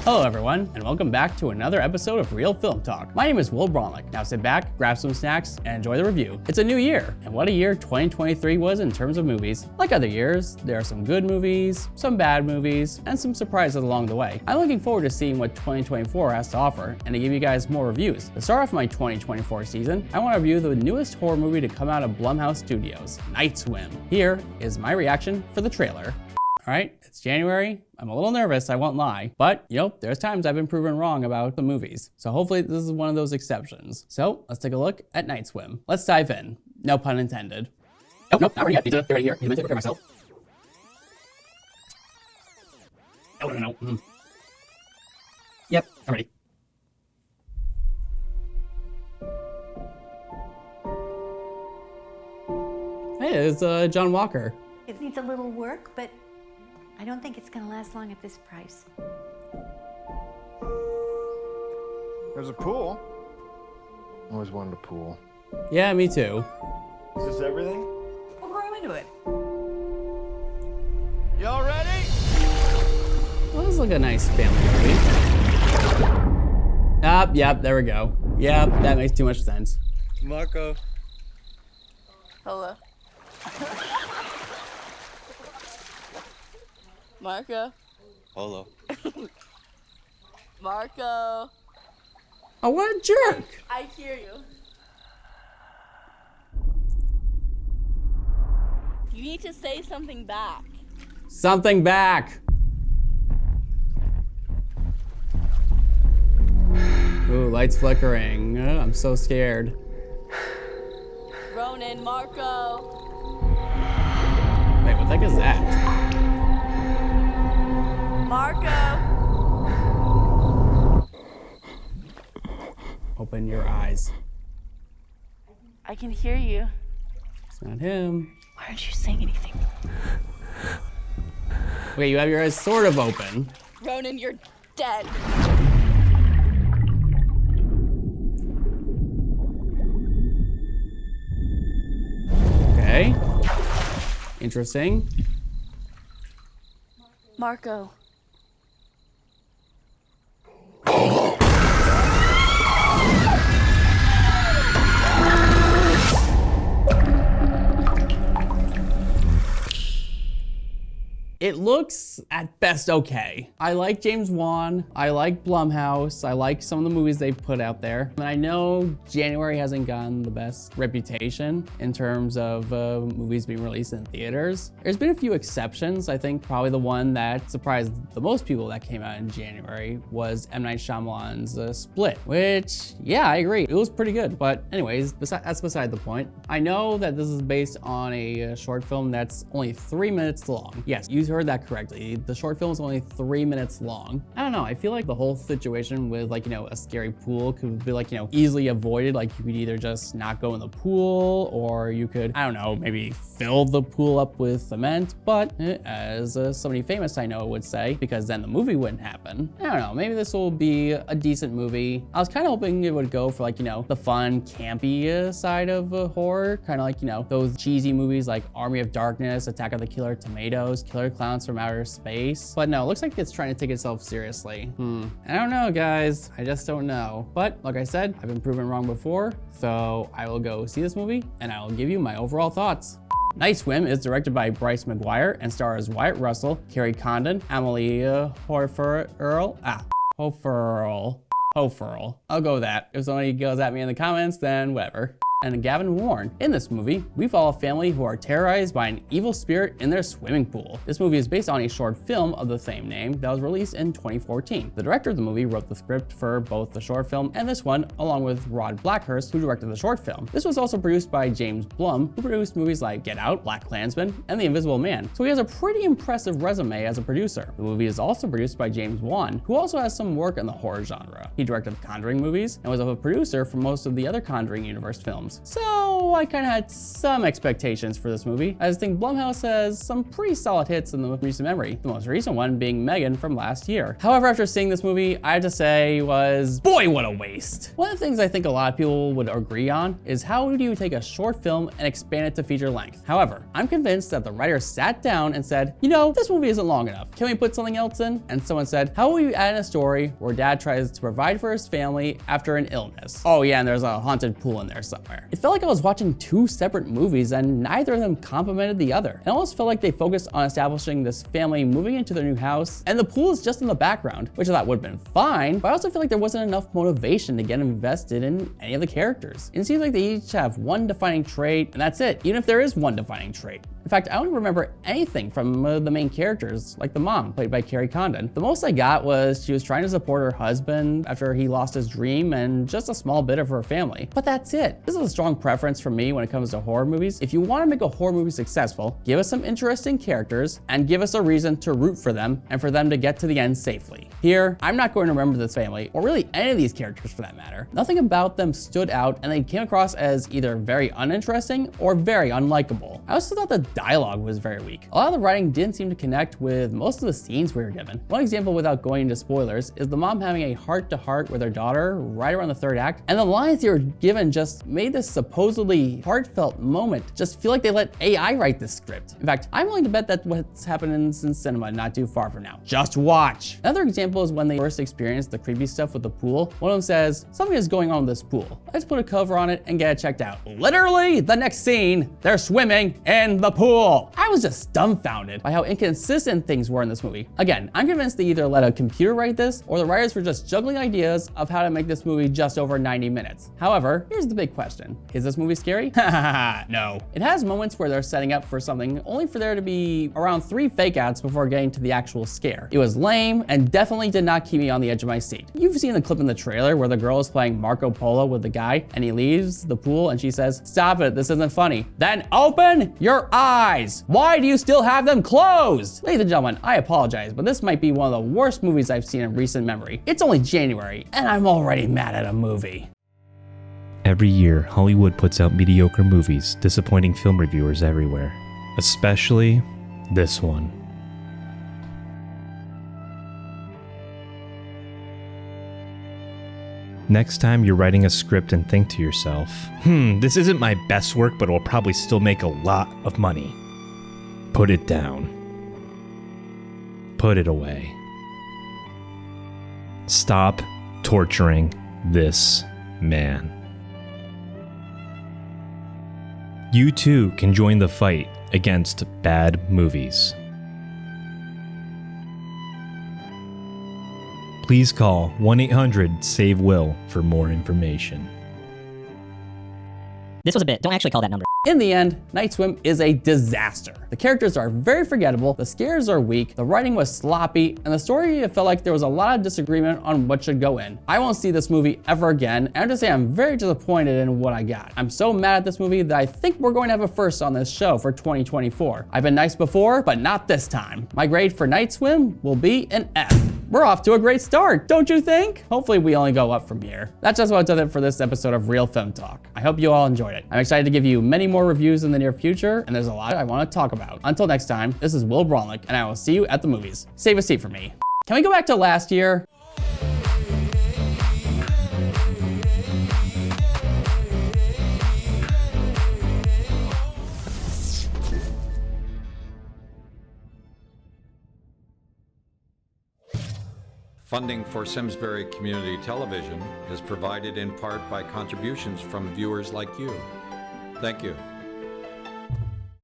Hello everyone, and welcome back to another episode of Real Film Talk. My name is Will Braunlich. Now sit back, grab some snacks, and enjoy the review. It's a new year, and what a year 2023 was in terms of movies. Like other years, there are some good movies, some bad movies, and some surprises along the way. I'm looking forward to seeing what 2024 has to offer, and to give you guys more reviews. To start off my 2024 season, I want to review the newest horror movie to come out of Blumhouse Studios, Night Swim. Here is my reaction for the trailer. All right, it's January. I'm a little nervous, I won't lie, but there's times I've been proven wrong about the movies. So hopefully this is one of those exceptions. So let's take a look at Night Swim. Let's dive in. No pun intended. Nope, not ready yet. Need to get ready here. Need to prepare myself. No. Yep, I'm ready. Hey, it's John Walker. It needs a little work, but I don't think it's gonna last long at this price. There's a pool. Always wanted a pool. Yeah, me too. Is this everything? We'll grow into it. Y'all ready? Well, this is like a nice family movie. Yep, there we go. Yep, that makes too much sense. Marco. Hello. Marco. Hello. Marco. Oh, what a jerk! I hear you. You need to say something back. Something back! Ooh, lights flickering. I'm so scared. Ronan, Marco. Wait, what the heck is that? Marco. Open your eyes. I can hear you. It's not him. Why aren't you saying anything? Okay, you have your eyes sort of open. Ronan, you're dead. Okay. Interesting. Marco. It looks at best okay. I like James Wan, I like Blumhouse, I like some of the movies they've put out there. And I know January hasn't gotten the best reputation in terms of movies being released in theaters. There's been a few exceptions. I think probably the one that surprised the most people that came out in January was M. Night Shyamalan's Split, which, yeah, I agree. It was pretty good. But anyways, that's beside the point. I know that this is based on a short film that's only 3 minutes long. Yes, you heard that correctly. The short film is only 3 minutes long. I don't know, I feel like the whole situation with a scary pool could be easily avoided. Like you could either just not go in the pool, or you could, I don't know, maybe fill the pool up with cement. But as somebody famous I know would say, because then the movie wouldn't happen. I don't know, maybe this will be a decent movie. I was kind of hoping it would go for the fun, campy side of horror. Kind of those cheesy movies like Army of Darkness, Attack of the Killer Tomatoes, Killer Clowns from Outer Space. But no, it looks like it's trying to take itself seriously. I don't know, guys. I just don't know. But like I said, I've been proven wrong before, so I will go see this movie and I will give you my overall thoughts. Night Swim is directed by Bryce McGuire and stars Wyatt Russell, Carrie Condon, Amelie Hoferl. I'll go with that. If somebody goes at me in the comments, then whatever. And Gavin Warren. In this movie, we follow a family who are terrorized by an evil spirit in their swimming pool. This movie is based on a short film of the same name that was released in 2014. The director of the movie wrote the script for both the short film and this one, along with Rod Blackhurst, who directed the short film. This was also produced by James Blum, who produced movies like Get Out, BlacKkKlansman, and The Invisible Man. So he has a pretty impressive resume as a producer. The movie is also produced by James Wan, who also has some work in the horror genre. He directed the Conjuring movies and was a producer for most of the other Conjuring universe films. films. So I kind of had some expectations for this movie. I just think Blumhouse has some pretty solid hits in the recent memory, the most recent one being Megan from last year. However, after seeing this movie, I have to say was, boy, what a waste. One of the things I think a lot of people would agree on is how do you take a short film and expand it to feature length? However, I'm convinced that the writer sat down and said, you know, this movie isn't long enough. Can we put something else in? And someone said, how will you add in a story where dad tries to provide for his family after an illness? Oh yeah, and there's a haunted pool in there somewhere. It felt like I was watching two separate movies and neither of them complemented the other. It almost felt like they focused on establishing this family moving into their new house and the pool is just in the background, which I thought would have been fine, but I also feel like there wasn't enough motivation to get invested in any of the characters. It seems like they each have one defining trait and that's it, even if there is one defining trait. In fact, I don't remember anything from the main characters, like the mom, played by Carrie Condon. The most I got was she was trying to support her husband after he lost his dream and just a small bit of her family. But that's it. This is a strong preference for me when it comes to horror movies. If you want to make a horror movie successful, give us some interesting characters and give us a reason to root for them and for them to get to the end safely. Here, I'm not going to remember this family, or really any of these characters for that matter. Nothing about them stood out and they came across as either very uninteresting or very unlikable. I also thought the dialogue was very weak. A lot of the writing didn't seem to connect with most of the scenes we were given. One example, without going into spoilers, is the mom having a heart-to-heart with her daughter right around the third act, and the lines they were given just made this supposedly heartfelt moment just feel like they let AI write this script. In fact, I'm willing to bet that's what's happening in cinema not too far from now. Just watch. Another example is when they first experienced the creepy stuff with the pool. One of them says, something is going on with this pool. Let's put a cover on it and get it checked out. Literally, the next scene, they're swimming in the pool. I was just dumbfounded by how inconsistent things were in this movie. Again, I'm convinced they either let a computer write this or the writers were just juggling ideas of how to make this movie just over 90 minutes. However, here's the big question. Is this movie scary? No. It has moments where they're setting up for something only for there to be around 3 fake outs before getting to the actual scare. It was lame and definitely did not keep me on the edge of my seat. You've seen the clip in the trailer where the girl is playing Marco Polo with the guy and he leaves the pool and she says, stop it, this isn't funny. Then open your eyes. Why do you still have them closed? Ladies and gentlemen, I apologize, but this might be one of the worst movies I've seen in recent memory. It's only January, and I'm already mad at a movie. Every year, Hollywood puts out mediocre movies, disappointing film reviewers everywhere. Especially this one. Next time you're writing a script and think to yourself, this isn't my best work, but it'll probably still make a lot of money. Put it down. Put it away. Stop torturing this man. You too can join the fight against bad movies. Please call 1-800-SAVE-WILL for more information. This was a bit. Don't actually call that number. In the end, Night Swim is a disaster. The characters are very forgettable, the scares are weak, the writing was sloppy, and the story, it felt like there was a lot of disagreement on what should go in. I won't see this movie ever again, and I have to say I'm very disappointed in what I got. I'm so mad at this movie that I think we're going to have a first on this show for 2024. I've been nice before, but not this time. My grade for Night Swim will be an F. We're off to a great start, don't you think? Hopefully we only go up from here. That's just about does it for this episode of Real Film Talk. I hope you all enjoyed it. I'm excited to give you many more reviews in the near future, and there's a lot I want to talk about. Until next time, this is Will Braunlich, and I will see you at the movies. Save a seat for me. Can we go back to last year? Funding for Simsbury Community Television is provided in part by contributions from viewers like you. Thank you.